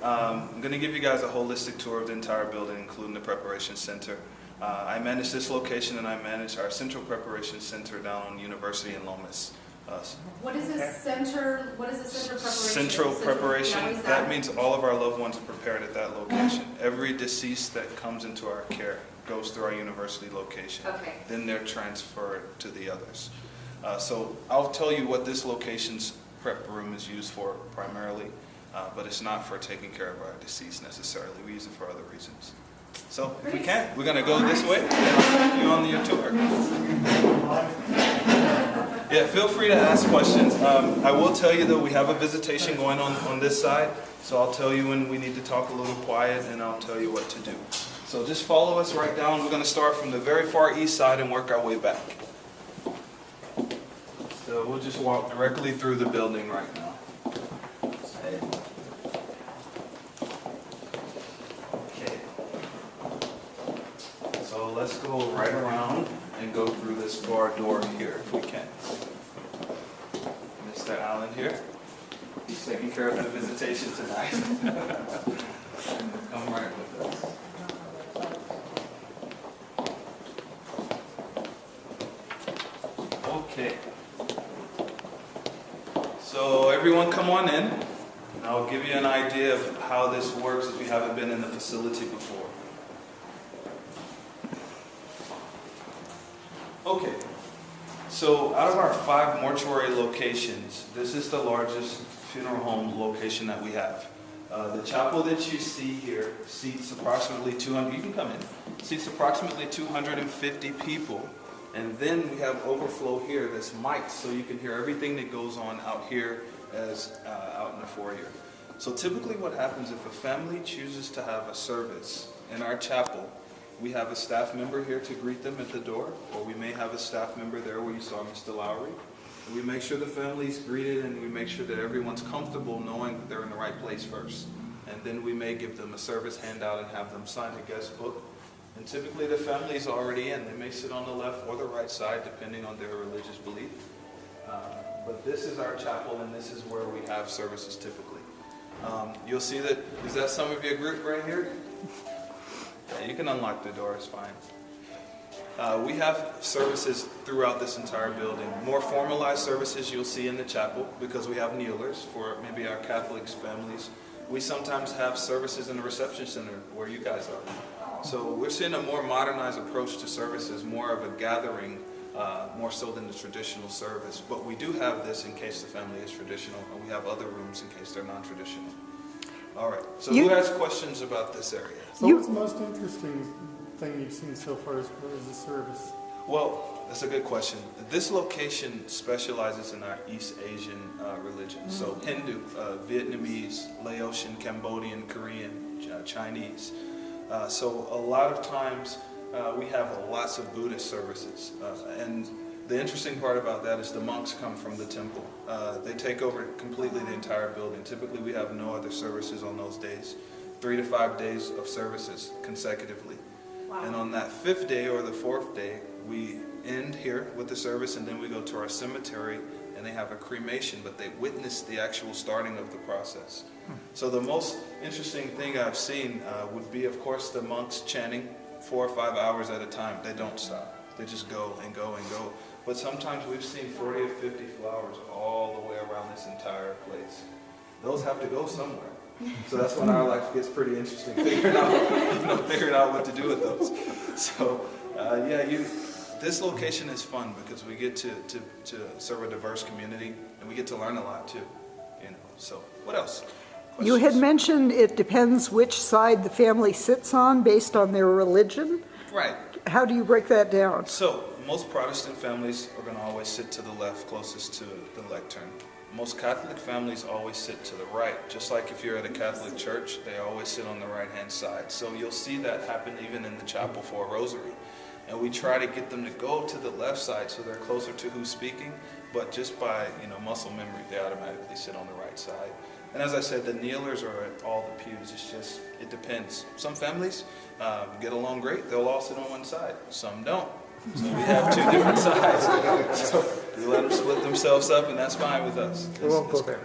I'm going to give you guys a holistic tour of the entire building, including the preparation center. I manage this location, and I manage our central preparation center down on University in Lomas. What is this center? What is the center preparation? Central preparation. That means all of our loved ones are prepared at that location. Every deceased that comes into our care goes through our university location. Okay. Then they're transferred to the others. So I'll tell you what this location's prep room is used for primarily, but it's not for taking care of our deceased necessarily. We use it for other reasons. So if we can, we're going to go this way and I'll take you on your tour. Yeah, feel free to ask questions. I will tell you though, we have a visitation going on this side, so I'll tell you when we need to talk a little quiet and I'll tell you what to do. So just follow us right down. We're going to start from the very far east side and work our way back. So we'll just walk directly through the building right now. Okay. So let's go right around and go through this far door here if we can. Mr. Allen here. He's taking care of the visitation tonight. Come right with us. Okay. So everyone come on in. And I'll give you an idea of how this works if you haven't been in the facility before. Okay. So out of our 5 mortuary locations, this is the largest funeral home location that we have. The chapel that you see here seats approximately 200, you can come in, seats approximately 250 people. And then we have overflow here that's mic'd so you can hear everything that goes on out here as out in the foyer. So typically what happens if a family chooses to have a service in our chapel, we have a staff member here to greet them at the door, or we may have a staff member there where you saw Mr. Lowry. And we make sure the family's greeted and we make sure that everyone's comfortable knowing that they're in the right place first. And then we may give them a service handout and have them sign a guest book. And typically the family's already in. They may sit on the left or the right side depending on their religious belief. But this is our chapel and this is where we have services typically. You'll see that, is that some of your group right here? Yeah, you can unlock the door, it's fine. We have services throughout this entire building. More formalized services you'll see in the chapel because we have kneelers for maybe our Catholic families. We sometimes have services in the reception center where you guys are. So we're seeing a more modernized approach to services, more of a gathering, more so than the traditional service. But we do have this in case the family is traditional, and we have other rooms in case they're non-traditional. All right, so who has questions about this area? So what's the most interesting thing you've seen so far as a service? Well, that's a good question. This location specializes in our East Asian religion. So Hindu, Vietnamese, Laotian, Cambodian, Korean, Chinese. So a lot of times we have lots of Buddhist services. And the interesting part about that is the monks come from the temple. They take over completely the entire building. Typically we have no other services on those days. 3 to 5 days of services consecutively. Wow. And on that 5th day or the 4th day, we end here with the service and then we go to our cemetery and they have a cremation, but they witness the actual starting of the process. So the most interesting thing I've seen would be, of course, the monks chanting 4 or 5 hours at a time. They don't stop. They just go and go and go. But sometimes we've seen 40 or 50 flowers all the way around this entire place. Those have to go somewhere. So that's when our life gets pretty interesting, figuring out what to do with those. So this location is fun because we get to serve a diverse community and we get to learn a lot too. So what else? Questions? You had mentioned it depends which side the family sits on based on their religion. Right. How do you break that down? So most Protestant families are going to always sit to the left, closest to the lectern. Most Catholic families always sit to the right. Just like if you're at a Catholic church, they always sit on the right-hand side. So you'll see that happen even in the chapel for a rosary. And we try to get them to go to the left side so they're closer to who's speaking, but just by muscle memory, they automatically sit on the right side. And as I said, the kneelers are at all the pews. It depends. Some families get along great. They'll all sit on one side. Some don't. So we have 2 different sides. So we let them split themselves up, and that's fine with us. We won't go there.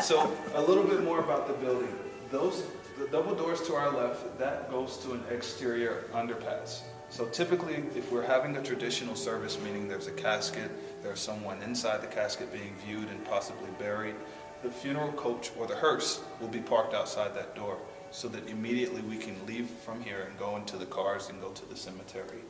So a little bit more about the building. The double doors to our left, that goes to an exterior underpass. So typically, if we're having a traditional service, meaning there's a casket, there's someone inside the casket being viewed and possibly buried, the funeral coach or the hearse will be parked outside that door so that immediately we can leave from here and go into the cars and go to the cemetery.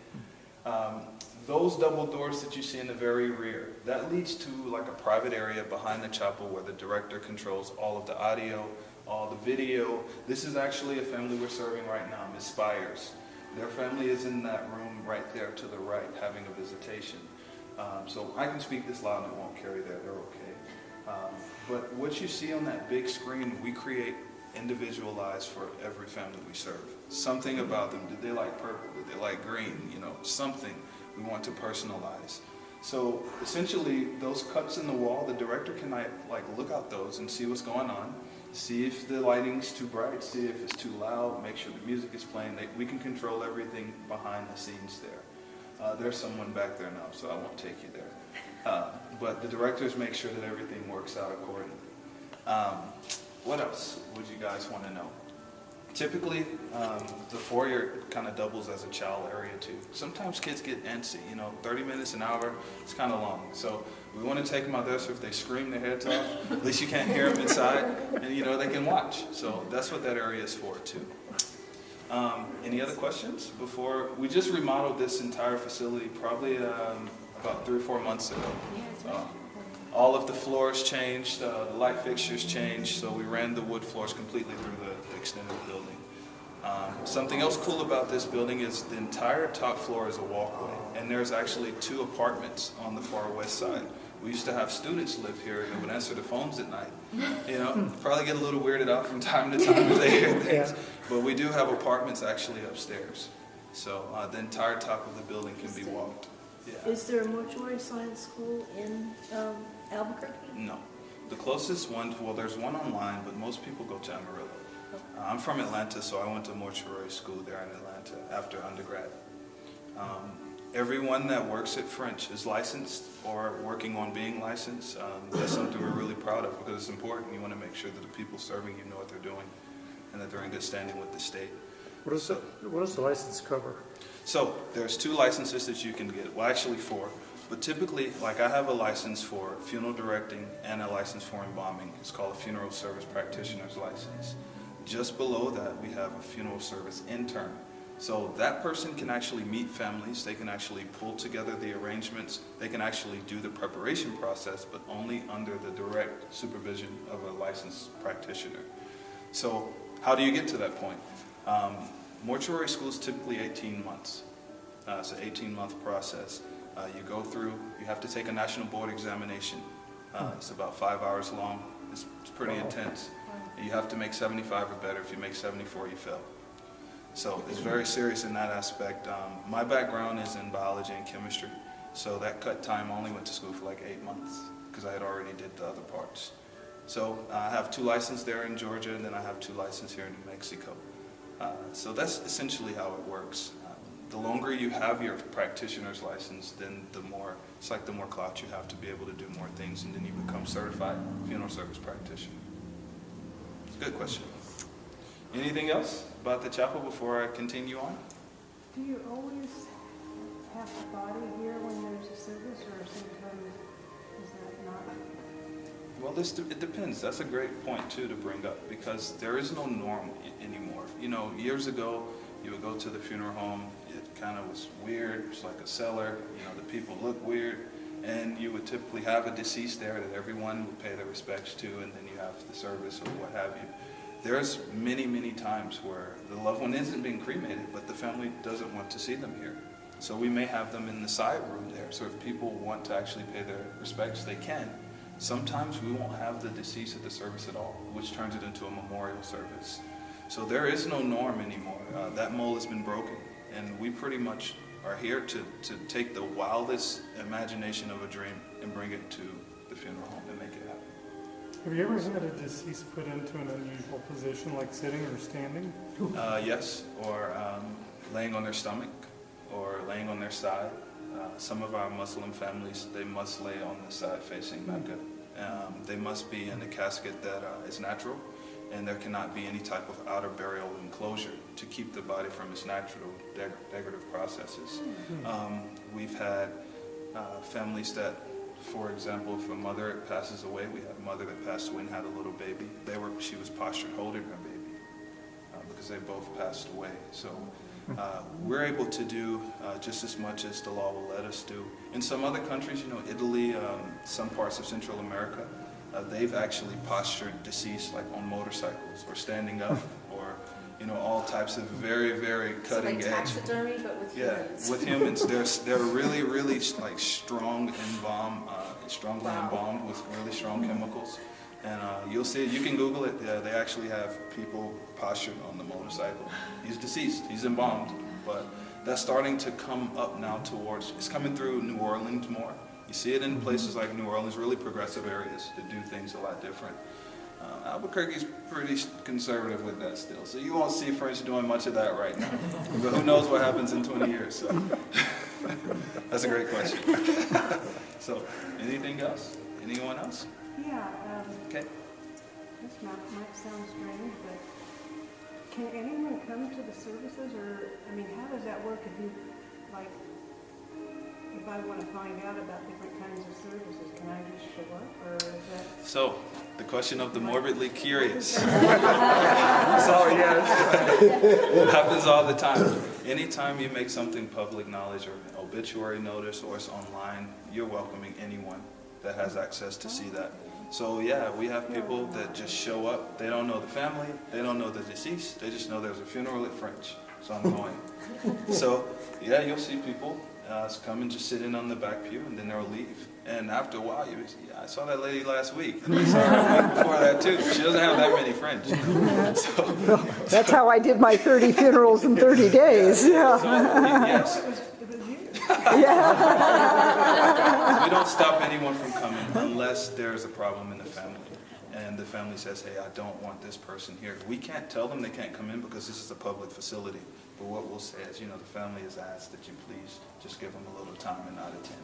Those double doors that you see in the very rear, that leads to like a private area behind the chapel where the director controls all of the audio, all the video. This is actually a family we're serving right now, Ms. Spires. Their family is in that room right there to the right having a visitation. So I can speak this loud and it won't carry there, they're okay. But what you see on that big screen, we create individualized for every family we serve. Something about them, did they like purple, did they like green, you know, something we want to personalize. So essentially those cuts in the wall, the director can like look out those and see what's going on, see if the lighting's too bright, see if it's too loud, make sure the music is playing. We can control everything behind the scenes there. There's someone back there now, so I won't take you there. But the directors make sure that everything works out accordingly. What else would you guys want to know? Typically, the foyer kind of doubles as a child area too. Sometimes kids get antsy, 30 minutes, an hour, it's kind of long. So we want to take them out there so if they scream their heads off, at least you can't hear them inside, and they can watch. So that's what that area is for too. Any other questions? Before, we just remodeled this entire facility probably about 3 or 4 months ago. All of the floors changed, the light fixtures changed, so we ran the wood floors completely through the extended building. Something else cool about this building is the entire top floor is a walkway, and there's actually 2 apartments on the far west side. We used to have students live here that would answer the phones at night. Probably get a little weirded out from time to time if they hear things. But we do have apartments actually upstairs. So the entire top of the building can be walked. Yeah. Is there a mortuary science school in Albuquerque? No. The closest one, well, there's one online, but most people go to Amarillo. I'm from Atlanta, so I went to mortuary school there in Atlanta after undergrad. Everyone that works at French is licensed or working on being licensed. That's something we're really proud of because it's important. You want to make sure that the people serving you know what they're doing and that they're in good standing with the state. What does the license cover? So there's 2 licenses that you can get. Well, actually 4. But typically, like I have a license for funeral directing and a license for embalming. It's called a funeral service practitioner's license. Just below that, we have a funeral service intern. So that person can actually meet families. They can actually pull together the arrangements. They can actually do the preparation process, but only under the direct supervision of a licensed practitioner. So how do you get to that point? Mortuary school is typically 18 months. It's an 18-month process. You go through, you have to take a national board examination. It's about 5 hours long. It's pretty intense. You have to make 75 or better. If you make 74, you fail. So it's very serious in that aspect. My background is in biology and chemistry. So that cut time, I only went to school for like 8 months because I had already did the other parts. So I have 2 licenses there in Georgia, and then I have 2 licenses here in New Mexico. So that's essentially how it works. The longer you have your practitioner's license, then it's like the more clout you have to be able to do more things, and then you become certified funeral service practitioner. It's a good question. Anything else about the chapel before I continue on? Do you always have a body here when there's a service, or sometimes is that not? Well, it depends. That's a great point, too, to bring up, because there is no norm anymore. Years ago, you would go to the funeral home, it kind of was weird, it's like a cellar, the people look weird, and you would typically have a deceased there that everyone would pay their respects to, and then you have the service or what have you. There's many, many times where the loved one isn't being cremated, but the family doesn't want to see them here. So we may have them in the side room there, so if people want to actually pay their respects, they can. Sometimes we won't have the deceased at the service at all, which turns it into a memorial service. So there is no norm anymore. That mold has been broken, and we pretty much are here to take the wildest imagination of a dream and bring it to the funeral home and make it happen. Have you ever had a deceased put into an unusual position, like sitting or standing? Yes, or laying on their stomach, or laying on their side. Some of our Muslim families, they must lay on the side facing Mecca. They must be in a casket that is natural, and there cannot be any type of outer burial enclosure to keep the body from its natural degradative processes. We've had families that, for example, if a mother passes away, we had a mother that passed away and had a little baby. She was postured holding her baby because they both passed away. So we're able to do just as much as the law will let us do. In some other countries, Italy, some parts of Central America, they've actually postured deceased like on motorcycles or standing up or all types of very, very cutting so like edge. taxidermy, but with humans. With humans, they're really, really like strongly embalmed with really strong chemicals. And you'll see it. You can Google it. They actually have people postured on the motorcycle. He's deceased. He's embalmed. But that's starting to come up now towards. It's coming through New Orleans more. You see it in places like New Orleans, really progressive areas that do things a lot different. Albuquerque's pretty conservative with that still, so you won't see French doing much of that right now. But who knows what happens in 20 years? So that's a great question. So, anything else? Anyone else? Yeah, Okay. this might sound strange, but can anyone come to the services, or, I mean, how does that work if you, like, if I want to find out about different kinds of services, can I just show up, or is that? So, the question of the morbidly curious. Oh, yes. It happens all the time. Anytime you make something public knowledge or an obituary notice or it's online, you're welcoming anyone that has access to see that. So yeah, we have people that just show up. They don't know the family. They don't know the deceased. They just know there's a funeral at French. So I'm going. So yeah, you'll see people come and just sit in on the back pew, and then they'll leave. And after a while, I saw that lady last week. And I saw her the week before that too. She doesn't have that many friends. So, That's how I did my 30 funerals in 30 days. Yeah. so, yes. It was you. We don't stop anyone from coming unless there's a problem in the family. And the family says, hey, I don't want this person here. We can't tell them they can't come in because this is a public facility. But what we'll say is, the family has asked that you please just give them a little time and not attend.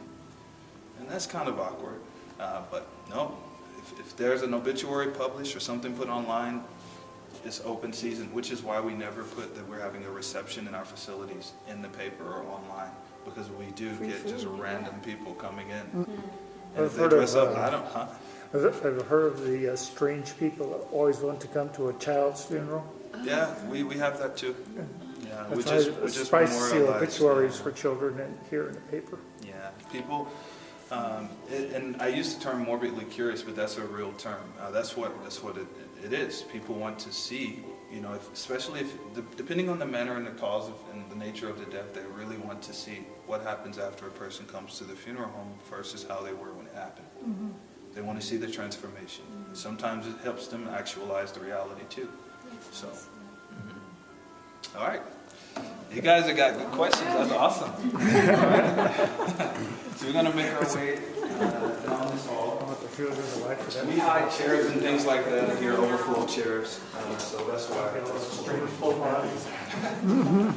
And that's kind of awkward. But no, if there's an obituary published or something put online, it's open season, which is why we never put that we're having a reception in our facilities in the paper or online, because we do get just random people coming in. And if they dress up, I've heard of the strange people that always want to come to a child's funeral. Yeah, we have that too. Yeah, we That's just surprised to see memorialize. obituaries for children here in the paper. Yeah, people, and I use the term morbidly curious, but that's a real term. That's what it is. People want to see, especially if, depending on the manner and the cause and the nature of the death, they really want to see what happens after a person comes to the funeral home versus how they were when it happened. Mm-hmm. They want to see the transformation. Mm-hmm. Sometimes it helps them actualize the reality too. So, all right. You guys have got good questions. That's awesome. All right. So we're going to make our way down this hall. We hide chairs and things like that in here, overflow chairs. So that's why it's strange full bodies. I'm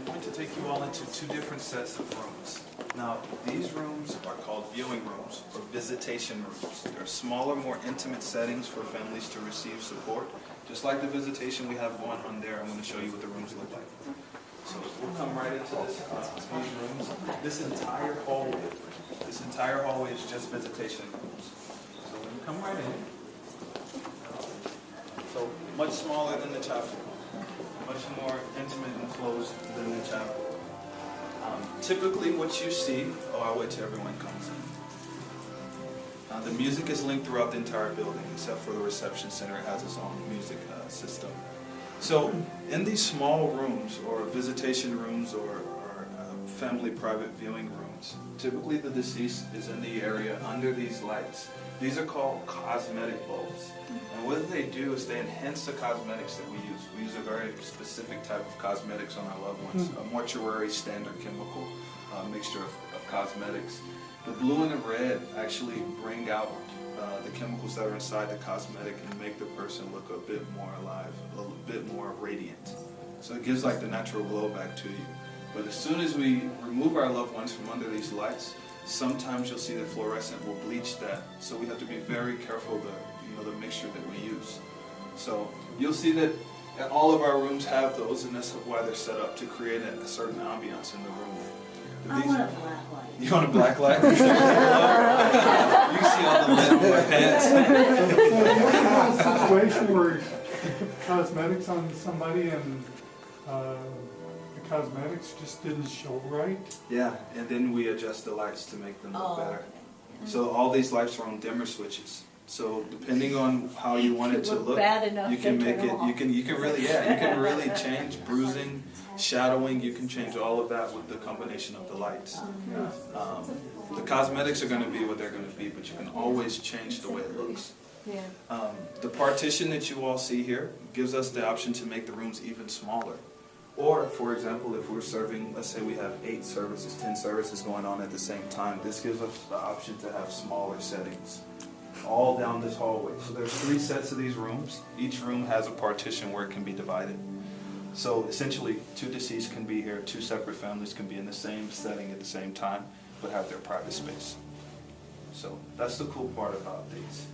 going to take you all into two different sets of rooms. Now, these rooms are called viewing rooms or visitation rooms. They're smaller, more intimate settings for families to receive support. Just like the visitation we have going on there, I'm going to show you what the rooms look like. So we'll come right into these rooms. This entire hallway is just visitation rooms. So when you come right in, so much smaller than the chapel, much more intimate and closed than the chapel. Typically what you see, I'll wait till everyone comes in. The music is linked throughout the entire building, except for the reception center. It has its own music system. So in these small rooms, or visitation rooms, or family private viewing rooms, typically the deceased is in the area under these lights. These are called cosmetic bulbs. And what they do is they enhance the cosmetics that we use. We use a very specific type of cosmetics on our loved ones, a mortuary standard chemical mixture of cosmetics. The blue and the red actually bring out the chemicals that are inside the cosmetic and make the person look a bit more alive, a little bit more radiant. So it gives like the natural glow back to you. But as soon as we remove our loved ones from under these lights, Sometimes you'll see the fluorescent will bleach that, so we have to be very careful the mixture that we use. So you'll see that all of our rooms have those, and that's why they're set up to create a certain ambiance in the room. I want a black light. You want a black light? You can see all the lead on my pants. A situation where you put cosmetics on somebody and the cosmetics just didn't show right. Yeah, and then we adjust the lights to make them look Oh, better. okay. So all these lights are on dimmer switches. So depending on how you want it to look, bad enough you can to make turn it. them off. You can really change bruising, shadowing. You can change all of that with the combination of the lights. The cosmetics are going to be what they're going to be, but you can always change the way it looks. Yeah. The partition that you all see here gives us the option to make the rooms even smaller. Or, for example, if we're serving, let's say we have 8 services, 10 services going on at the same time, this gives us the option to have smaller settings all down this hallway. So there's 3 sets of these rooms. Each room has a partition where it can be divided. So essentially, 2 deceased can be here, 2 separate families can be in the same setting at the same time, but have their private space. So that's the cool part about these.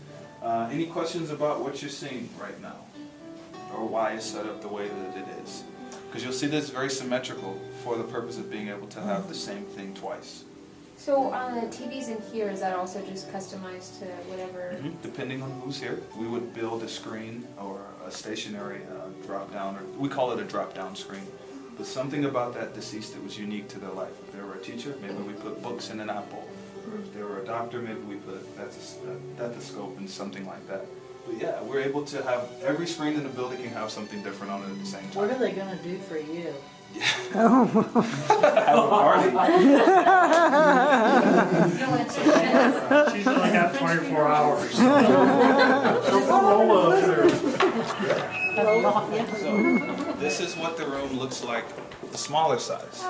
Any questions about what you're seeing right now? Or why it's set up the way that it is? Because you'll see that it's very symmetrical for the purpose of being able to have the same thing twice. So on the TVs in here, is that also just customized to whatever? Depending on who's here, we would build a screen or a stationary drop-down, or we call it a drop-down screen. But something about that deceased that was unique to their life. If they were a teacher, maybe we put books in an apple. Or if they were a doctor, maybe we put a stethoscope and something like that. But yeah, we're able to have every screen in the building can have something different on it at the same time. What are they gonna do for you? Have a party. She's only got 24 hours. So roll up there. So this is what the room looks like, the smaller size.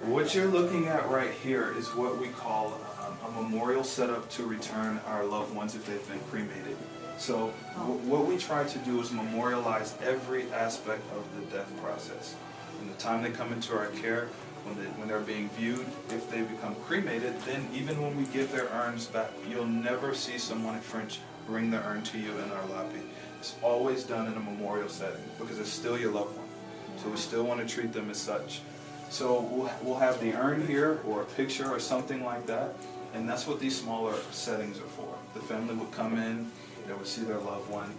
What you're looking at right here is what we call a memorial setup to return our loved ones if they've been cremated. So what we try to do is memorialize every aspect of the death process. From the time they come into our care, when they're being viewed, if they become cremated, then even when we give their urns back, you'll never see someone at French bring the urn to you in our lobby. It's always done in a memorial setting because it's still your loved one. So we still want to treat them as such. So we'll have the urn here or a picture or something like that, and that's what these smaller settings are for. The family would come in, they would see their loved one,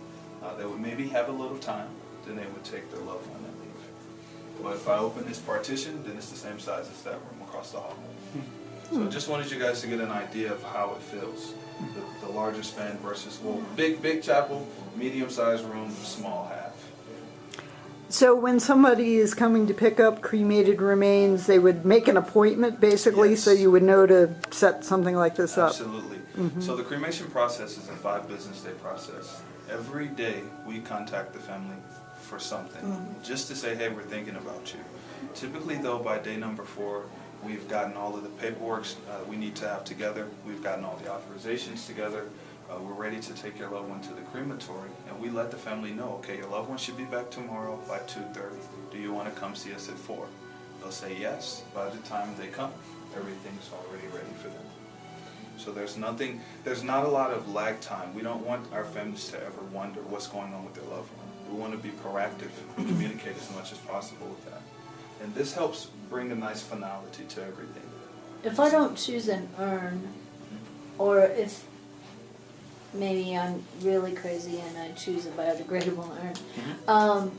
they would maybe have a little time, then they would take their loved one and leave. But if I open this partition, then it's the same size as that room across the hall. So I just wanted you guys to get an idea of how it feels. The larger span versus, well, big chapel, medium-sized room, small half. So when somebody is coming to pick up cremated remains, they would make an appointment basically, Yes. so you would know to set something like this up? Absolutely. So the cremation process is a 5 business day process. Every day we contact the family for something, just to say, hey, we're thinking about you. Typically though, by day number 4, we've gotten all of the paperwork we need to have together. We've gotten all the authorizations together. We're ready to take your loved one to the crematory, and we let the family know, okay, your loved one should be back tomorrow by 2:30. Do you want to come see us at 4? They'll say yes. By the time they come, everything's already ready for them. So there's not a lot of lag time. We don't want our families to ever wonder what's going on with their loved one. We want to be proactive and communicate as much as possible with that. And this helps bring a nice finality to everything. If I don't choose an urn, or if maybe I'm really crazy and I choose a biodegradable urn,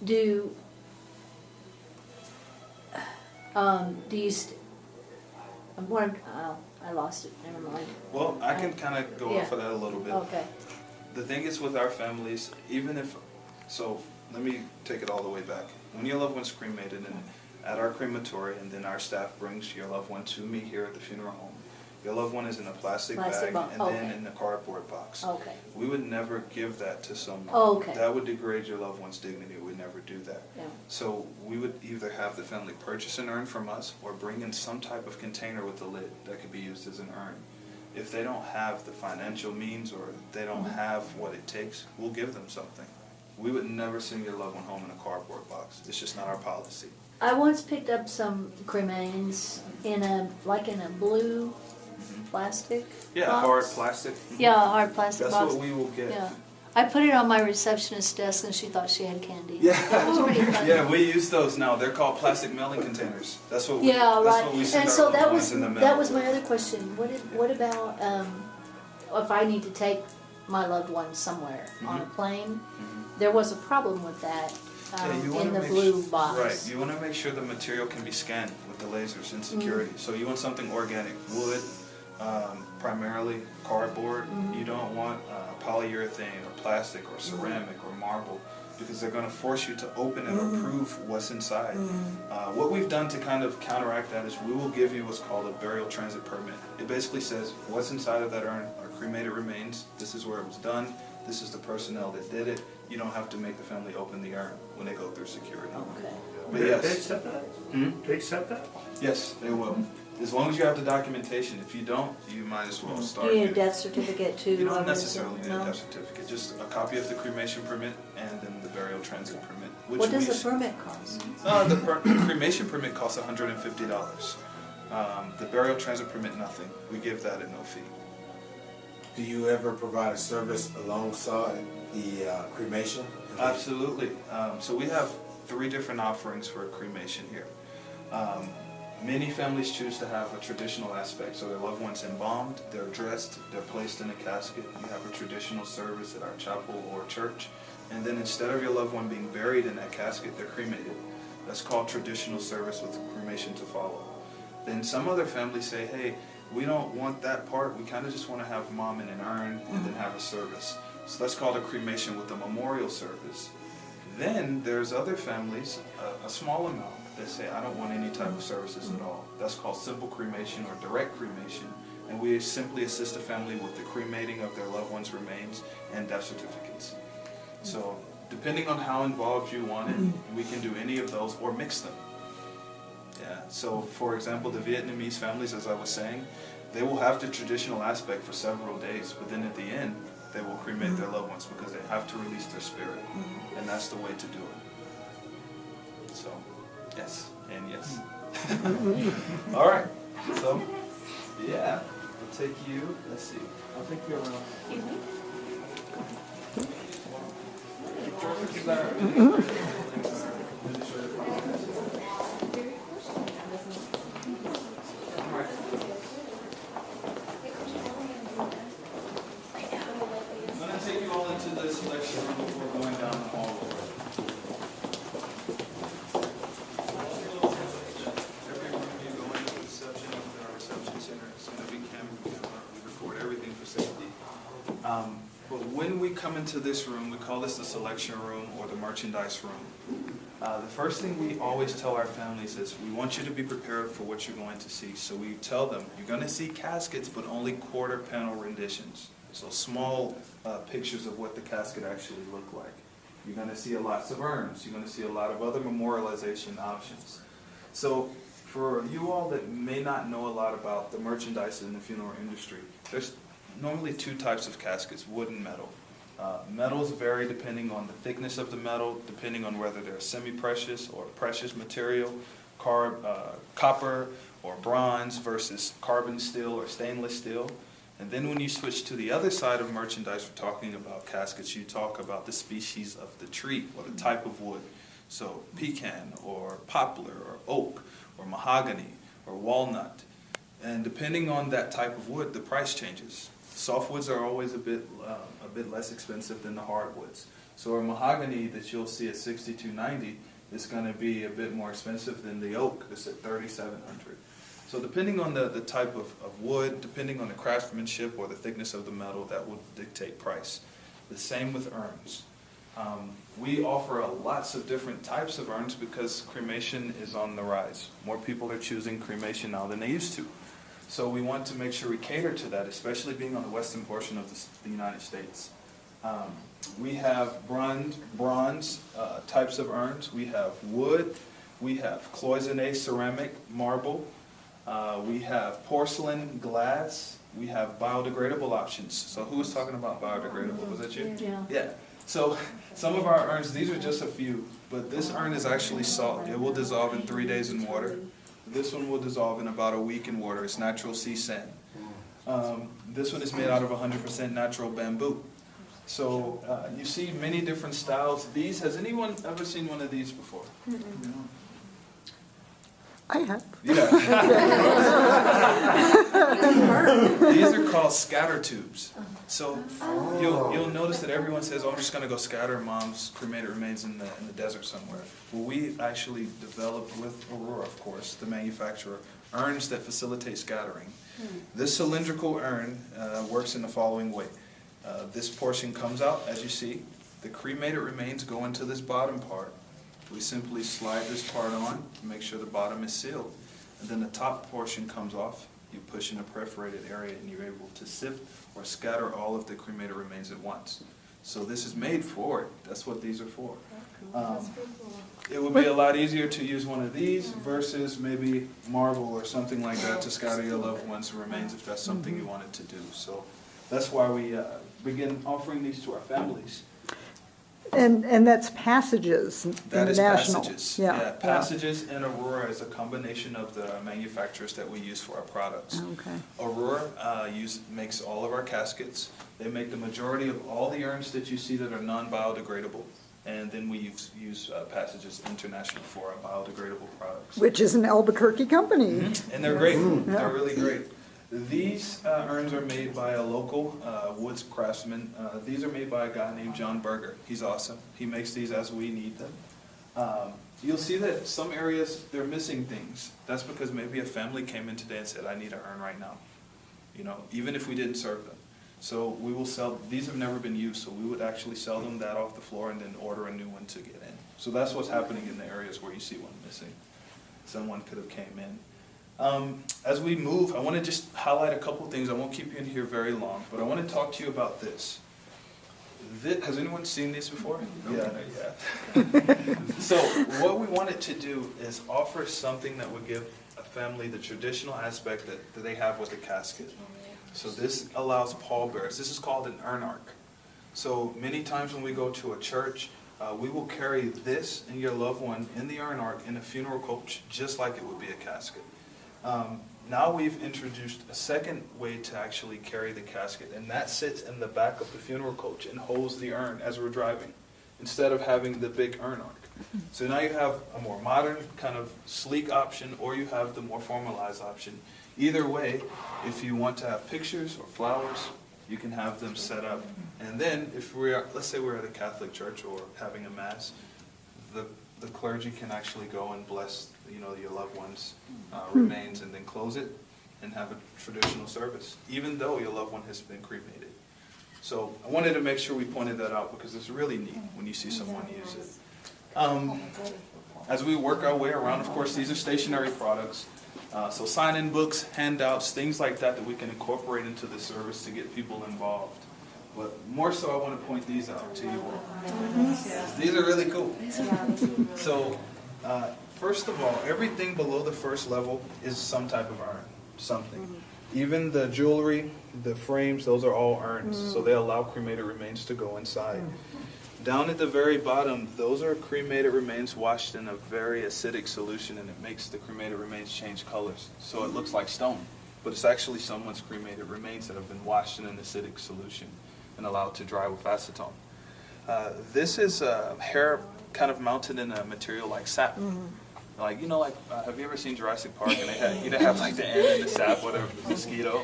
do you? I lost it. Never mind. Well, I can kind of go off of that a little bit. Okay. The thing is with our families, so let me take it all the way back. When your loved one's cremated and at our crematory, and then our staff brings your loved one to me here at the funeral home, your loved one is in a plastic bag box, and then in a cardboard box. Okay. We would never give that to someone. Okay. That would degrade your loved one's dignity. We would never do that. Yeah. So we would either have the family purchase an urn from us or bring in some type of container with a lid that could be used as an urn. If they don't have the financial means or they don't have what it takes, we'll give them something. We would never send your loved one home in a cardboard box. It's just not our policy. I once picked up some cremains in a blue plastic Yeah, box. hard plastic. Yeah, a hard plastic That's box. what we will get. Yeah. I put it on my receptionist's desk and she thought she had candy. Yeah. That was pretty funny. Yeah, we use those now. They're called plastic mailing containers. That's what we, Yeah, that's right. what we send And our so loved that ones was in the mail. that was my other question. What about if I need to take my loved one somewhere on a plane? There was a problem with that Yeah, you wanna in the make blue su- box. Right, you want to make sure the material can be scanned with the lasers and security. So you want something organic, wood, primarily cardboard. You don't want polyurethane or plastic or ceramic or marble, because they're going to force you to open and approve what's inside. What we've done to kind of counteract that is we will give you what's called a burial transit permit. It basically says what's inside of that urn are cremated remains. This is where it was done. This is the personnel that did it. You don't have to make the family open the urn when they go through security. Okay. But They yes, accept that? They accept that? yes, they will. As long as you have the documentation. If you don't, you might as well start. Do you need a getting- death certificate too? You don't I would necessarily assume? need a No? death certificate, just a copy of the cremation permit and then the burial transit permit. Which What does we the permit cost? the cremation permit costs $150. The burial transit permit, nothing. We give that at no fee. Do you ever provide a service alongside the cremation? Absolutely. So we have 3 different offerings for cremation here. Many families choose to have a traditional aspect, so their loved one's embalmed, they're dressed, they're placed in a casket. You have a traditional service at our chapel or church, and then instead of your loved one being buried in that casket, they're cremated. That's called traditional service with cremation to follow. Then some other families say, hey, we don't want that part, we kind of just want to have mom in an urn and then have a service. So that's called a cremation with a memorial service. Then there's other families, a small amount, that say, I don't want any type of services at all. That's called simple cremation or direct cremation. And we simply assist the family with the cremating of their loved one's remains and death certificates. So depending on how involved you want it, we can do any of those or mix them. Yeah. So for example, the Vietnamese families, as I was saying, they will have the traditional aspect for several days, but then at the end, they will cremate their loved ones because they have to release their spirit. And that's the way to do it. So, yes, and yes. All right. So, yeah, I'll take you, let's see, I'll take you around. I'm going to take you all into this lecture room before going down the hallway. Every room you go into the reception of our reception center is going to be camera. We record everything for safety. But when we come into this room, we call this the selection room or the merchandise room. The first thing we always tell our families is we want you to be prepared for what you're going to see. So we tell them you're going to see caskets, but only quarter panel renditions. So small pictures of what the casket actually look like. You're going to see lots of urns. You're going to see a lot of other memorialization options. So for you all that may not know a lot about the merchandise in the funeral industry, there's normally 2 types of caskets, wood and metal. Metals vary depending on the thickness of the metal, depending on whether they're semi-precious or precious material, copper or bronze versus carbon steel or stainless steel. And then when you switch to the other side of merchandise, we're talking about caskets, you talk about the species of the tree or the type of wood. So pecan or poplar or oak or mahogany or walnut. And depending on that type of wood, the price changes. Softwoods are always a bit less expensive than the hardwoods. So a mahogany that you'll see at $62.90 is going to be a bit more expensive than the oak that's at $3,700. So depending on the type of wood, depending on the craftsmanship or the thickness of the metal, that will dictate price. The same with urns. We offer lots of different types of urns because cremation is on the rise. More people are choosing cremation now than they used to. So we want to make sure we cater to that, especially being on the western portion of the United States. We have bronze types of urns. We have wood. We have cloisonné ceramic, marble. We have porcelain, glass. We have biodegradable options. So who was talking about biodegradable? Was that you? Yeah. Yeah. So some of our urns, these are just a few, but this urn is actually salt. It will dissolve in 3 days in water. This one will dissolve in about a week in water. It's natural sea sand. This one is made out of 100% natural bamboo. So you see many different styles. These, has anyone ever seen one of these before? I have. Yeah. These are called scatter tubes. So you'll notice that everyone says, "Oh, I'm just going to go scatter Mom's cremated remains in the desert somewhere." Well, we actually developed with Aurora, of course, the manufacturer, urns that facilitate scattering. This cylindrical urn works in the following way. This portion comes out, as you see. The cremated remains go into this bottom part. We simply slide this part on, make sure the bottom is sealed. And then the top portion comes off. You push in a perforated area and you're able to sift or scatter all of the cremated remains at once. So this is made for it. That's what these are for. It would be a lot easier to use one of these versus maybe marble or something like that to scatter your loved one's remains if that's something you wanted to do. So that's why we begin offering these to our families. And that's Passages That is International. Passages. Yeah, Passages and Aurora is a combination of the manufacturers that we use for our products. Okay. Aurora makes all of our caskets. They make the majority of all the urns that you see that are non-biodegradable. And then we use Passages International for our biodegradable products. Which is an Albuquerque company. And they're great. They're really great. These urns are made by a local woods craftsman. These are made by a guy named John Berger. He's awesome. He makes these as we need them. You'll see that some areas, they're missing things. That's because maybe a family came in today and said, "I need an urn right now." You know, even if we didn't serve them. So we will sell, these have never been used, so we would actually sell them that off the floor and then order a new one to get in. So that's what's happening in the areas where you see one missing. Someone could have came in. As we move, I want to just highlight a couple things. I won't keep you in here very long, but I want to talk to you about this. Has anyone seen these before? Yeah, I know you have. So what we wanted to do is offer something that would give a family the traditional aspect that they have with a casket. So this allows pallbearers. This is called an urn ark. So many times when we go to a church, we will carry this and your loved one in the urn ark in a funeral coach, just like it would be a casket. Now we've introduced a second way to actually carry the casket, and that sits in the back of the funeral coach and holds the urn as we're driving, instead of having the big urn ark. So now you have a more modern, kind of sleek option, or you have the more formalized option. Either way, if you want to have pictures or flowers, you can have them set up. And then, if let's say we're at a Catholic church or having a mass, the clergy can actually go and bless, your loved one's remains, and then close it and have a traditional service, even though your loved one has been cremated. So I wanted to make sure we pointed that out because it's really neat when you see someone use it. As we work our way around, of course, these are stationary products. So sign-in books, handouts, things like that we can incorporate into the service to get people involved. But more so, I want to point these out to you all. These are really cool. So, first of all, everything below the first level is some type of urn, something. Even the jewelry, the frames, those are all urns. So they allow cremated remains to go inside. Down at the very bottom, those are cremated remains washed in a very acidic solution, and it makes the cremated remains change colors. So it looks like stone, but it's actually someone's cremated remains that have been washed in an acidic solution and allowed to dry with acetone. This is hair kind of mounted in a material like sap. Like, have you ever seen Jurassic Park and they have like the ant and the sap, whatever, the mosquito?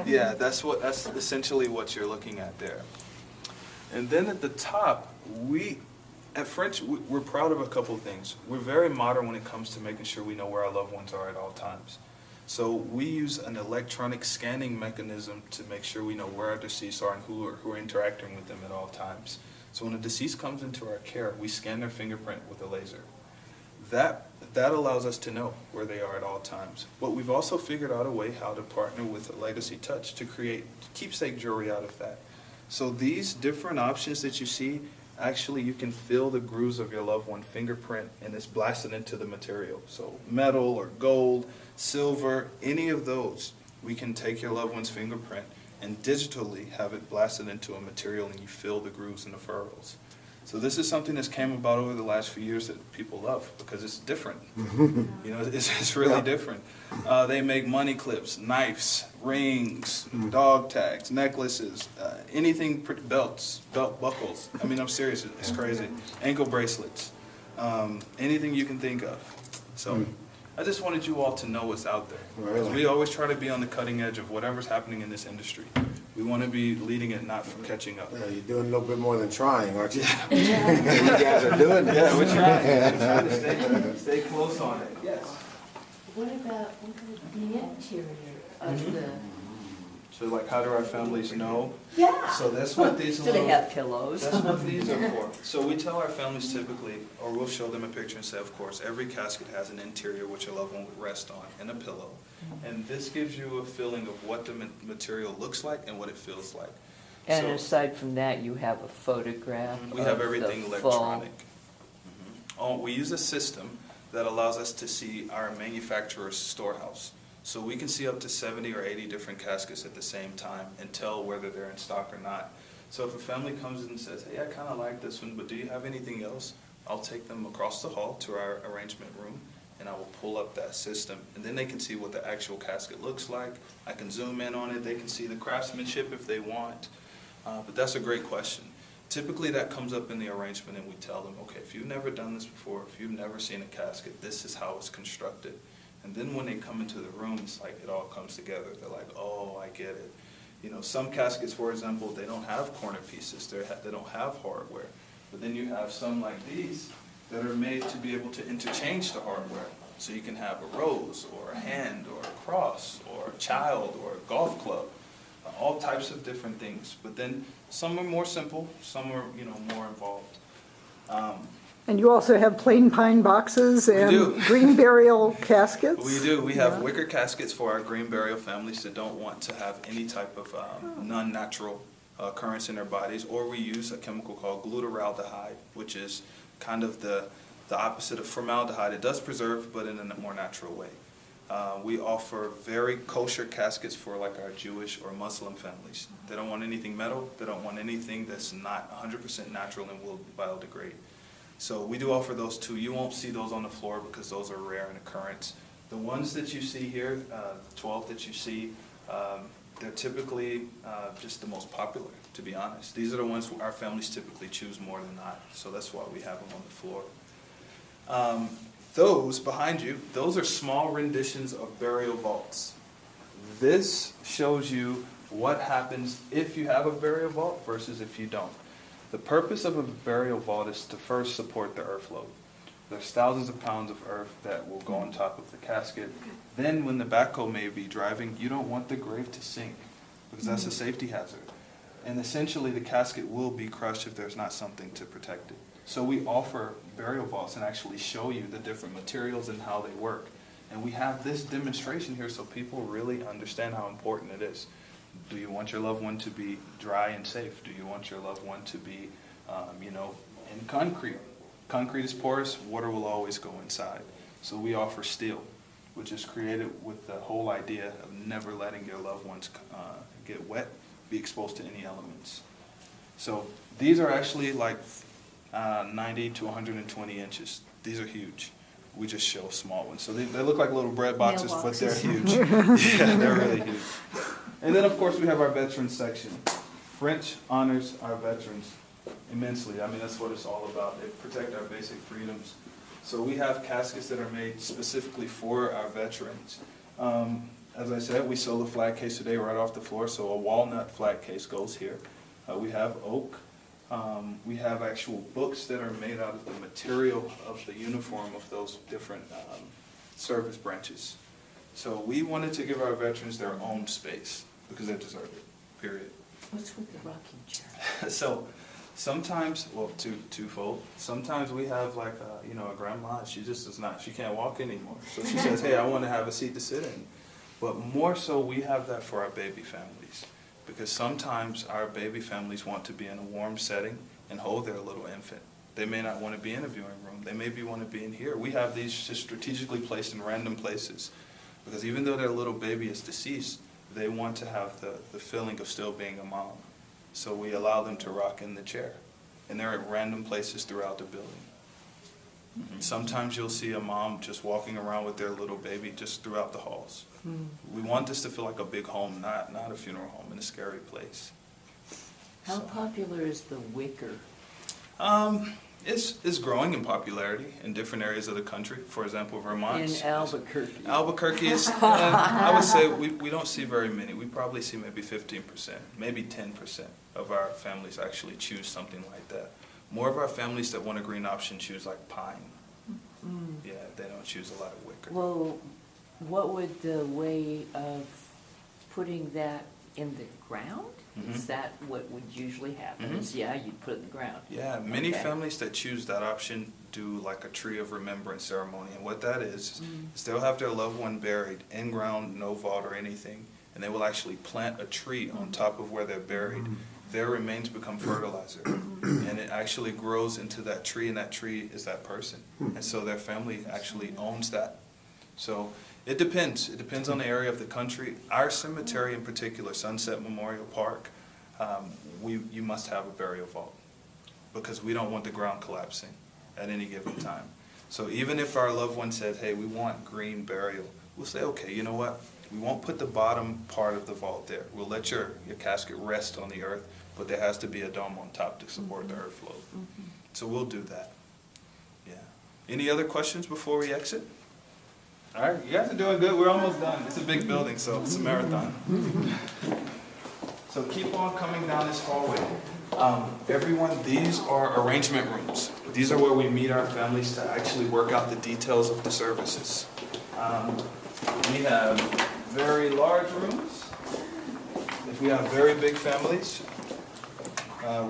Yeah, that's essentially what you're looking at there. And then at the top, at French, we're proud of a couple of things. We're very modern when it comes to making sure we know where our loved ones are at all times. So we use an electronic scanning mechanism to make sure we know where our deceased are and who are interacting with them at all times. So when a deceased comes into our care, we scan their fingerprint with a laser. That allows us to know where they are at all times. But we've also figured out a way how to partner with a legacy touch to create keepsake jewelry out of that. So these different options that you see, actually you can feel the grooves of your loved one fingerprint, and it's blasted into the material. So metal or gold, silver, any of those, we can take your loved one's fingerprint and digitally have it blasted into a material, and you fill the grooves and the furrows. So this is something that's came about over the last few years that people love because it's different. You know, it's really different. They make money clips, knives, rings, dog tags, necklaces, anything, belts, belt buckles. I mean, I'm serious, it's crazy. Ankle bracelets, anything you can think of. So I just wanted you all to know what's out there. Because we always try to be on the cutting edge of whatever's happening in this industry. We want to be leading it, not from catching up. Well, you're doing a little bit more than trying, aren't you? You guys are doing it. Yeah, we're trying. We're trying to stay close on it. Yes. What about the interior of the? So like, how do our families know? Yeah. So that's what these Do they have pillows? That's what these are for. So we tell our families typically, or we'll show them a picture and say, of course, every casket has an interior which a loved one would rest on and a pillow. And this gives you a feeling of what the material looks like and what it feels like. And So aside from that, you have a photograph. we have of everything the full- electronic. Oh, we use a system that allows us to see our manufacturer's storehouse. So we can see up to 70 or 80 different caskets at the same time and tell whether they're in stock or not. So if a family comes in and says, hey, I kind of like this one, but do you have anything else? I'll take them across the hall to our arrangement room, and I will pull up that system. And then they can see what the actual casket looks like. I can zoom in on it. They can see the craftsmanship if they want. But that's a great question. Typically that comes up in the arrangement, and we tell them, okay, if you've never done this before, if you've never seen a casket, this is how it's constructed. And then when they come into the room, it's like it all comes together. They're like, oh, I get it. You know, some caskets, for example, they don't have corner pieces. They don't have hardware. But then you have some like these that are made to be able to interchange the hardware. So you can have a rose or a hand or a cross or a child or a golf club, all types of different things. But then some are more simple, some are, you know, more involved. And you also have plain pine boxes and green burial caskets? We do. We have wicker caskets for our green burial families that don't want to have any type of non-natural occurrence in their bodies, or we use a chemical called glutaraldehyde, which is kind of the opposite of formaldehyde. It does preserve, but in a more natural way. We offer very kosher caskets for like our Jewish or Muslim families. They don't want anything metal. They don't want anything that's not 100% natural and will biodegrade. So we do offer those too. You won't see those on the floor because those are rare in occurrence. The ones that you see here, the 12 that you see, they're typically just the most popular, to be honest. These are the ones our families typically choose more than not. So that's why we have them on the floor. Those behind you, those are small renditions of burial vaults. This shows you what happens if you have a burial vault versus if you don't. The purpose of a burial vault is to first support the earth load. There's thousands of pounds of earth that will go on top of the casket. Then when the backhoe may be driving, you don't want the grave to sink because that's a safety hazard. And essentially the casket will be crushed if there's not something to protect it. So we offer burial vaults and actually show you the different materials and how they work. And we have this demonstration here so people really understand how important it is. Do you want your loved one to be dry and safe? Do you want your loved one to be, in concrete? Concrete is porous, water will always go inside. So we offer steel, which is created with the whole idea of never letting your loved ones get wet, be exposed to any elements. So these are actually like 90 to 120 inches. These are huge. We just show small ones. So they look like little bread boxes, but they're huge. Yeah, they're really huge. And then, of course, we have our veterans section. French honors our veterans immensely. I mean, that's what it's all about. They protect our basic freedoms. So we have caskets that are made specifically for our veterans. As I said, we sold a flat case today right off the floor, so a walnut flat case goes here. We have oak. We have actual books that are made out of the material of the uniform of those different service branches. So we wanted to give our veterans their own space because they deserve it, period. What's with the rocking chair? So sometimes, well, twofold. Sometimes we have like a grandma, she just is not, she can't walk anymore. So she says, hey, I want to have a seat to sit in. But more so we have that for our baby families. Because sometimes our baby families want to be in a warm setting and hold their little infant. They may not want to be in a viewing room. They maybe want to be in here. We have these just strategically placed in random places. Because even though their little baby is deceased, they want to have the feeling of still being a mom. So we allow them to rock in the chair. And they're at random places throughout the building. Sometimes you'll see a mom just walking around with their little baby just throughout the halls. We want this to feel like a big home, not a funeral home in a scary place. How popular is the wicker? It's growing in popularity in different areas of the country. For example, Vermont. In Albuquerque. Albuquerque is, I would say we don't see very many. We probably see maybe 15%, maybe 10% of our families actually choose something like that. More of our families that want a green option choose like pine. Yeah, they don't choose a lot of wicker. Well, what would the way of putting that in the ground? Is that what would usually happen? Is, yeah, you'd put it in the ground. Yeah, many Okay. families that choose that option do like a tree of remembrance ceremony. And what that is they'll have their loved one buried in ground, no vault or anything, and they will actually plant a tree on top of where they're buried. Their remains become fertilizer, and it actually grows into that tree, and that tree is that person. And so their family actually owns that. So it depends. It depends on the area of the country. Our cemetery in particular, Sunset Memorial Park, you must have a burial vault because we don't want the ground collapsing at any given time. So even if our loved one said, hey, we want green burial, we'll say, okay, you know what? We won't put the bottom part of the vault there. We'll let your casket rest on the earth, but there has to be a dome on top to support the earth flow. So we'll do that. Yeah. Any other questions before we exit? All right, you guys are doing good. We're almost done. It's a big building, so it's a marathon. So keep on coming down this hallway. Everyone, these are arrangement rooms. These are where we meet our families to actually work out the details of the services. We have very large rooms. If we have very big families,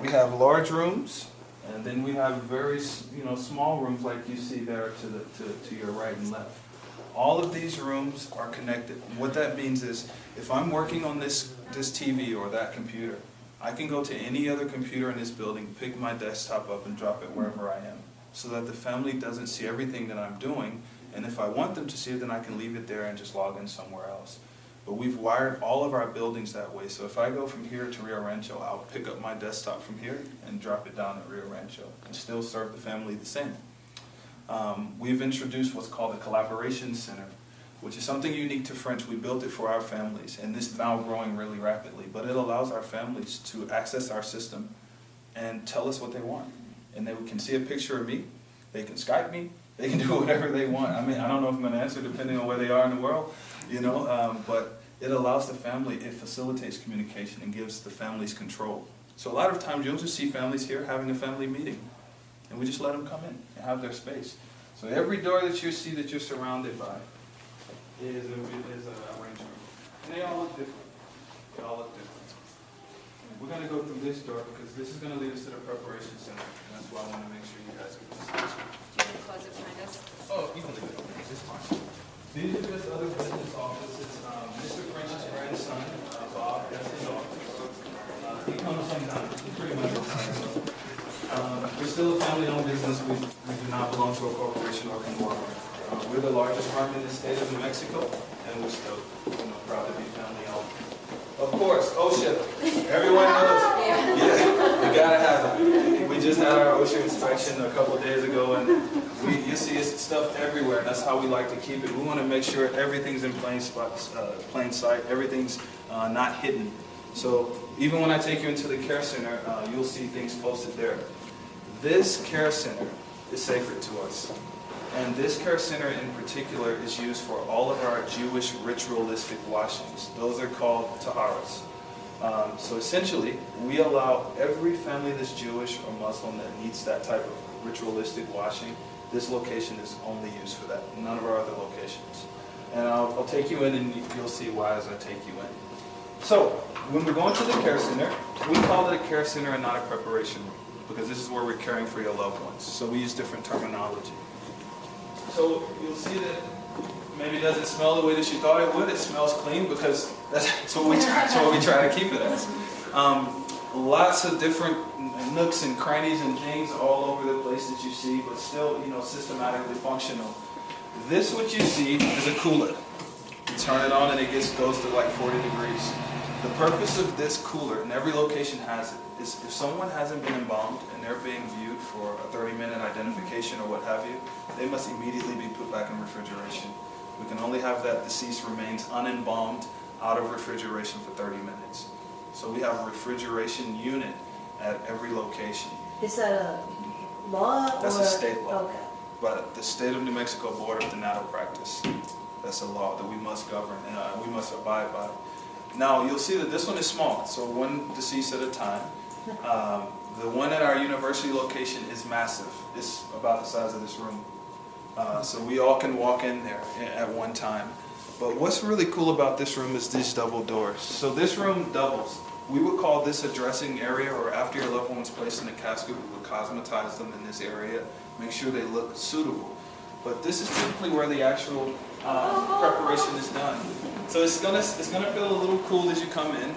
we have large rooms, and then we have very small rooms like you see there to your right and left. All of these rooms are connected. What that means is, if I'm working on this TV or that computer, I can go to any other computer in this building, pick my desktop up and drop it wherever I am, so that the family doesn't see everything that I'm doing. And if I want them to see it, then I can leave it there and just log in somewhere else. But we've wired all of our buildings that way. So if I go from here to Rio Rancho, I'll pick up my desktop from here and drop it down at Rio Rancho and still serve the family the same. We've introduced what's called a collaboration center, which is something unique to French. We built it for our families, and this is now growing really rapidly. But it allows our families to access our system and tell us what they want. And they can see a picture of me. They can Skype me. They can do whatever they want. I mean, I don't know if I'm going to answer depending on where they are in the world, but it allows the family, it facilitates communication and gives the families control. So a lot of times you'll just see families here having a family meeting, and we just let them come in and have their space. So every door that you see that you're surrounded by is an arrangement. And they all look different. They all look different. We're going to go through this door because this is going to lead us to the preparation center. And that's why I want to make sure you guys get this. Closet behind us. Oh, you can leave it open. It's fine. These are just other business offices. Mr. French's grandson, Bob, that's his office. He comes sometimes. He's pretty much we're still a family-owned business. We do not belong to a corporation or conglomerate. We're the largest firm in the state of New Mexico, and we're still proud to be family-owned. Of course, OSHA. Everyone knows. Yeah, you gotta have it. We just had our OSHA inspection a couple of days ago, and you see it's stuff everywhere. And that's how we like to keep it. We want to make sure everything's in plain sight. Everything's not hidden. So even when I take you into the care center, you'll see things posted there. This care center is sacred to us. And this care center in particular is used for all of our Jewish ritualistic washings. Those are called taharas. So essentially, we allow every family that's Jewish or Muslim that needs that type of ritualistic washing. This location is only used for that, none of our other locations. And I'll take you in and you'll see why as I take you in. So, when we're going to the care center, we call it a care center and not a preparation room, because this is where we're caring for your loved ones. So we use different terminology. So you'll see that maybe it doesn't smell the way that you thought it would. It smells clean because that's what we try to keep it as. Lots of different nooks and crannies and things all over the place that you see, but still, systematically functional. This, what you see, is a cooler. You turn it on and it goes to like 40 degrees. The purpose of this cooler, and every location has it, is if someone hasn't been embalmed and they're being viewed for a 30-minute identification or what have you, they must immediately be put back in refrigeration. We can only have that deceased remains unembalmed out of refrigeration for 30 minutes. So we have a refrigeration unit at every location. Is that a law or? That's a state law. Okay. But the state of New Mexico Board of Donato Practice, that's a law that we must govern and we must abide by. Now, you'll see that this one is small, so one deceased at a time. The one at our university location is massive. It's about the size of this room. So we all can walk in there at one time. But what's really cool about this room is these double doors. So this room doubles. We would call this a dressing area, or after your loved one's placed in a casket, we would cosmetize them in this area, make sure they look suitable. But this is typically where the actual preparation is done. So it's gonna feel a little cool as you come in,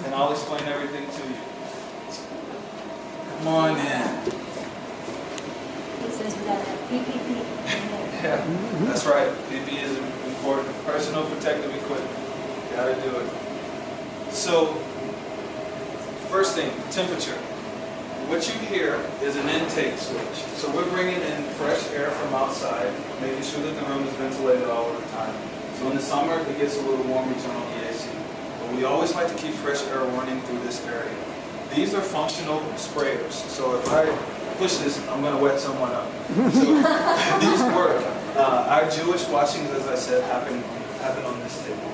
and I'll explain everything to you. Come on in. It says we got that PPP. Yeah, that's right. PPE is important. Personal protective equipment. Gotta do it. So, first thing, temperature. What you hear is an intake switch. So we're bringing in fresh air from outside, making sure that the room is ventilated all of the time. So in the summer, it gets a little warm, we turn on the AC. But we always like to keep fresh air running through this area. These are functional sprayers. So if I push this, I'm going to wet someone up. So these work. Our Jewish washings, as I said, happen on this table.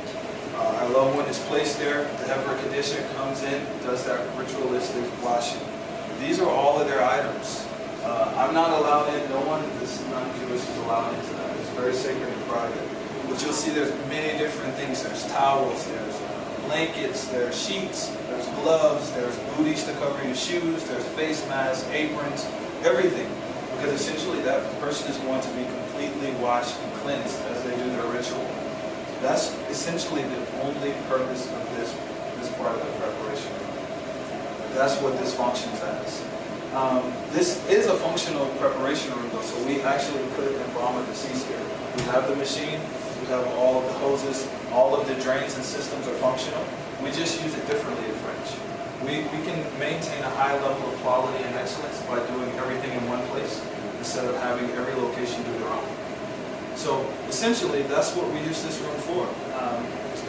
Our loved one is placed there. The Hever Kadisha comes in, does that ritualistic washing. These are all of their items. I'm not allowed in. No one that's non-Jewish is allowed into that. It's very sacred and private. But you'll see there's many different things. There's towels, there's blankets, there's sheets, there's gloves, there's booties to cover your shoes, there's face masks, aprons, everything. Because essentially that person is going to be completely washed and cleansed as they do their ritual. That's essentially the only purpose of this part of the preparation. That's what this functions as. This is a functional preparation room though, so we actually put an embalmer deceased here. We have the machine, we have all of the hoses, all of the drains and systems are functional. We just use it differently at French. We can maintain a high level of quality and excellence by doing everything in one place instead of having every location do their own. So essentially, that's what we use this room for.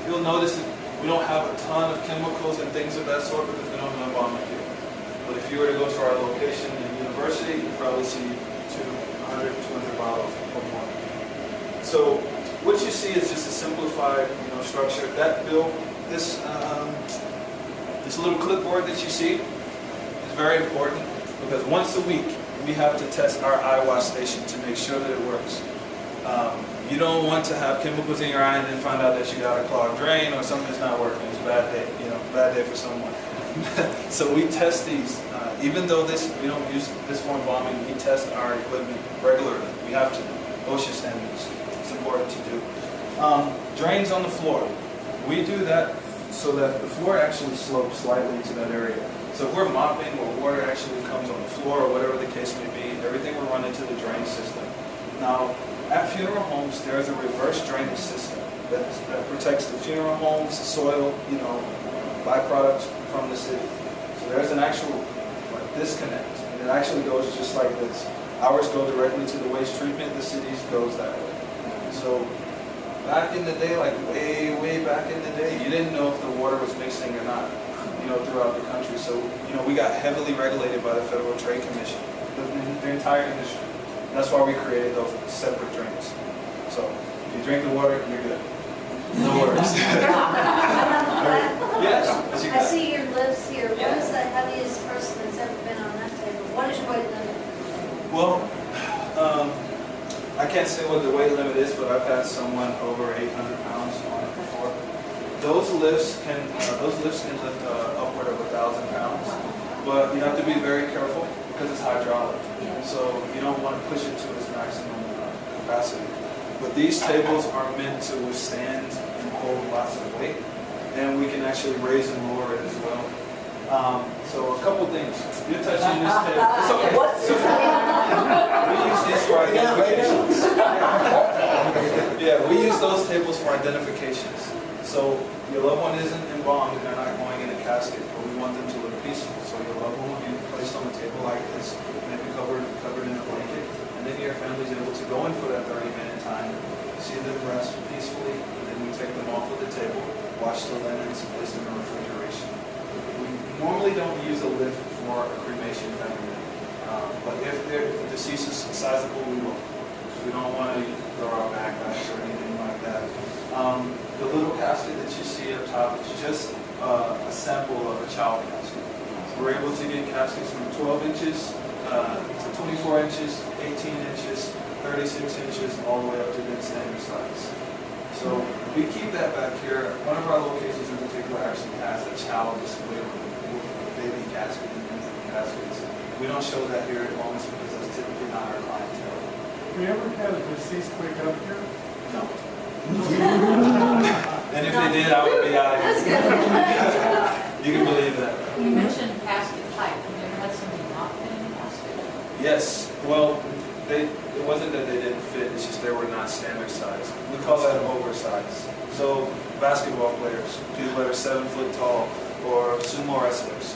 You'll notice that we don't have a ton of chemicals and things of that sort because we don't have embalming here. But if you were to go to our location in university, you'd probably see 100, 200 bottles or more. So what you see is just a simplified, structure. That bill, this little clipboard that you see is very important because once a week we have to test our eye wash station to make sure that it works. You don't want to have chemicals in your eye and then find out that you got a clogged drain or something's not working. It's a bad day, bad day for someone. So we test these. Even though we don't use this for embalming, we test our equipment regularly. We have to. OSHA standards. It's important to do. Drains on the floor. We do that so that the floor actually slopes slightly to that area. So if we're mopping or water actually comes on the floor or whatever the case may be, everything will run into the drain system. Now, at funeral homes, there's a reverse drainage system that protects the funeral homes, soil, byproducts from the city. So there's an actual disconnect, and it actually goes just like this. Ours go directly to the waste treatment, the city's goes that way. So back in the day, like way back in the day, you didn't know if the water was mixing or not, throughout the country. So, we got heavily regulated by the Federal Trade Commission, the entire industry. That's why we created those separate drinks. So if you drink the water, you're good. No worries. Yes. I see your list here. What is the heaviest person that's ever been on that table? What is your weight limit? Well, I can't say what the weight limit is, but I've had someone over 800 pounds on it before. Those lifts can lift upward of 1,000 pounds, but you have to be very careful because it's hydraulic. So you don't want to push it to its maximum capacity. But these tables are meant to withstand and hold lots of weight, and we can actually raise and lower it as well. So a couple things. You're touching this table. It's okay. We use these for identifications. Yeah, we use those tables for identifications. So your loved one isn't embalmed and they're not going in a casket, but we want them to look peaceful. So your loved one will be placed on a table like this, maybe covered in a blanket, and then your family's able to go in for that 30-minute time, see them rest peacefully, and then we take them off of the table, wash the linens, place them in refrigeration. We normally don't use a lift for a cremation family, but if the deceased is sizable, we will. We don't want to throw our backlash or anything like that. The little casket that you see up top is just a sample of a child casket. We're able to get caskets from 12 inches to 24 inches, 18 inches, 36 inches, all the way up to the standard size. So we keep that back here. One of our locations in particular actually has a child display with baby casket and infant caskets. We don't show that here at moments because that's typically not our clientele. Have you ever had a deceased wake up here? No. And if they did, I would be out of here. You can believe that. You mentioned casket type. Have you ever had somebody not fit in a casket? Yes. Well, it wasn't that they didn't fit. It's just they were not standard size. We call that oversize. So basketball players, people that are 7 foot tall, or sumo wrestlers.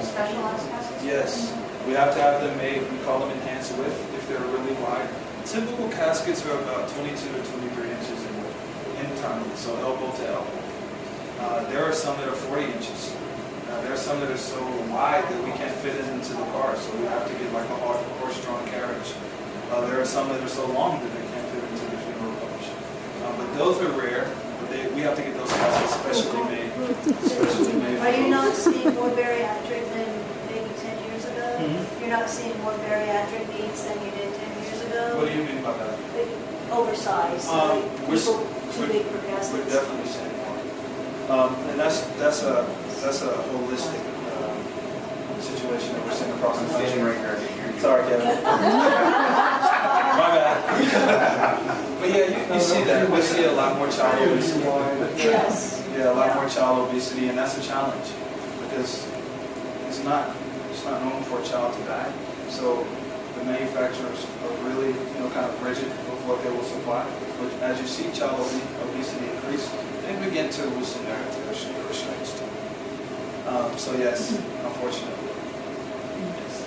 Specialized caskets? Yes. We have to have them made. We call them enhanced width if they're really wide. Typical caskets are about 22 to 23 inches in width, internally, so elbow to elbow. There are some that are 40 inches. There are some that are so wide that we can't fit it into the car, so we have to get like a horse-drawn carriage. There are some that are so long that they can't fit into the funeral coach. But those are rare. But we have to get those caskets specially made. Are you not seeing more bariatric than maybe 10 years ago? You're not seeing more bariatric needs than you did 10 years ago? What do you mean by that? Oversized, people too big for caskets? We're definitely seeing more. And that's a holistic situation that we're seeing across the country. Sorry, Kevin. My bad. But yeah, you see that. We see a lot more child obesity. Yes. Yeah, a lot more child obesity, and that's a challenge because it's not normal for a child to die. So the manufacturers are really, kind of rigid with what they will supply. But as you see child obesity increase, they begin to loosen their restraints too. So yes, unfortunately.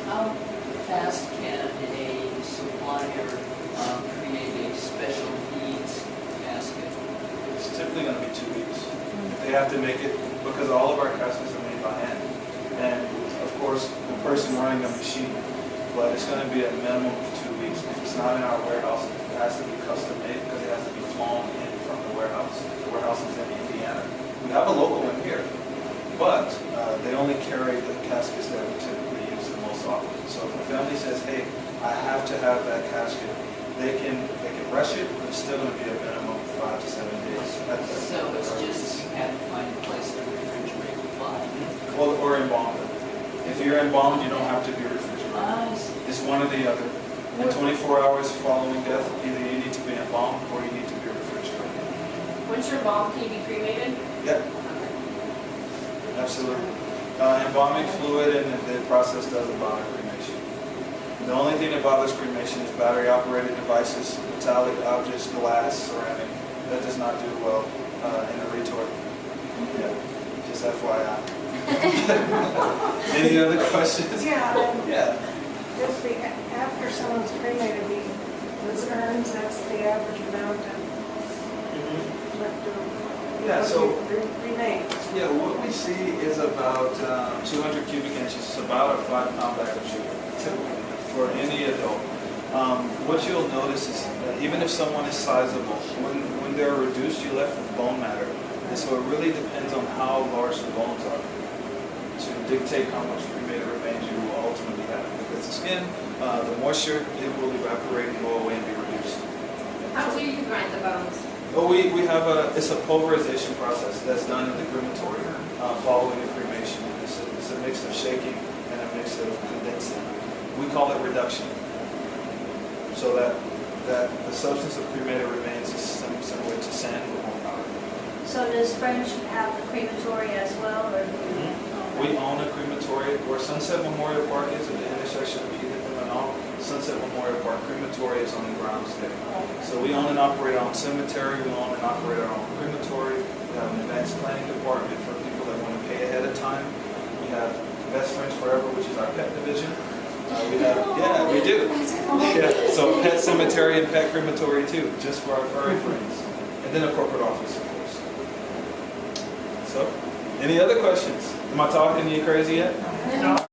How fast can a supplier create a special needs casket? It's typically going to be 2 weeks. They have to make it because all of our caskets are made by hand. And of course, the person running the machine, but it's going to be a minimum of 2 weeks. If it's not in our warehouse, it has to be custom made because it has to be flown in from the warehouse. The warehouse is in Indiana. We have a local one here, but they only carry the caskets that we typically use the most often. So if a family says, hey, I have to have that casket, they can rush it, but it's still going to be a minimum of 5 to 7 days. So it's just you have to find a place to refrigerate the body. Well, or embalm them. If you're embalmed, you don't have to be refrigerated. It's one or the other. In 24 hours following death, either you need to be embalmed or you need to be refrigerated. Once you're embalmed, can you be cremated? Yeah. Absolutely. Embalming fluid and the process doesn't bother cremation. The only thing that bothers cremation is battery-operated devices, metallic objects, glass, ceramic. That does not do well in a retort. Yeah, just FYI. Any other questions? Yeah. Just after someone's cremated, those urns, that's the average amount of Yeah, so remains. yeah, what we see is about 200 cubic inches, it's about a 5-pound bag of sugar, typically, for any adult. What you'll notice is that even if someone is sizable, when they're reduced, you're left with bone matter. And so it really depends on how large the bones are to dictate how much cremated remains you will ultimately have. Because the skin, the moisture, it will evaporate and go away and be reduced. How do you grind the bones? Well, we have it's a pulverization process that's done in the crematorium following the cremation. It's a mix of shaking and a mix of condensing. We call it reduction. So that the substance of cremated remains is similar to sand but more powder. So does French have the crematory as well, or? We own a crematory where Sunset Memorial Park is at the intersection of Edith and Manal. Sunset Memorial Park Crematory is on the grounds there. So we own and operate our own cemetery, we own and operate our own crematory. We have an events planning department for people that want to pay ahead of time. We have Best Friends Forever, which is our pet division. We have, yeah, we do. Yeah, so pet cemetery and pet crematory too, just for our furry friends. And then a corporate office, of course. So, any other questions? Am I talking you crazy yet? No.